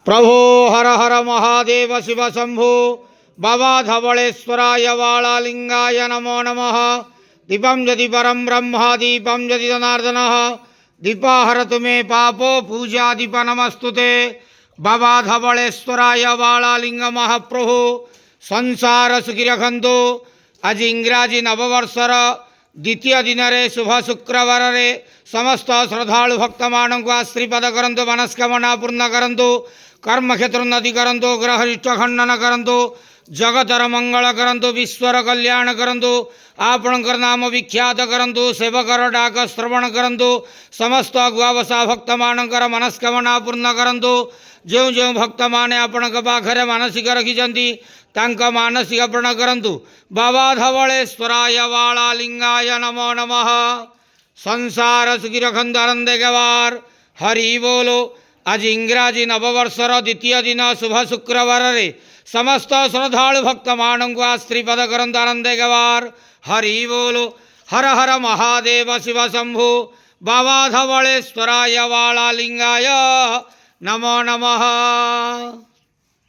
प्रभो हर हर महादेव शिव शंभो बाबा धवलेश्वराय वाळालिंगाय नमो नमः। दीपं यदि परं ब्रह्म दीपं यदि जनार्दनः दीपाहरतु मे पापो पूजा दीप नमस्तुते। बाबा धवलेश्वराय वाळालिंग महाप्रभु संसार सुखी रखंतु। आज इंग्राजी नववर्षर द्वितीय दिन रे शुभ शुक्रवार रे समस्त श्रद्धालु भक्त मानक आश्रीपद करंतु, मनस्कामना पूर्ण करंतु, कर्म क्षेत्र उन्नति करंतु, ग्रह इष्ट खंडन करंतु, जगतर मंगल करंतु, विश्वर कल्याण करंतु, आपणकर नाम विख्यात करंतु, सेवकर डाक श्रवण करंतु, समस्त गुआवसा भक्त मानकर मनस्कामना पूर्ण करंतु। जो जो भक्त माने आपणक पाखरे मानसिक रखिछंती तांक मानसिक पूर्ण करंतु। बाबा धवलेश्वराय वाळालिंगाय नमो नमः। संसार सुखी रखंतु, आनंद गवार हरि बोलो। आज इंग्राजी नववर्षर द्वितीय दिन शुभ शुक्रवार रे समस्त श्रद्धालु भक्त मानक आश्रीपद करंतु, आनंद गवार हरि बोलो। हर हर महादेव शिव शंभो बाबा धवलेश्वराय वाळालिंगाय नमो नमः।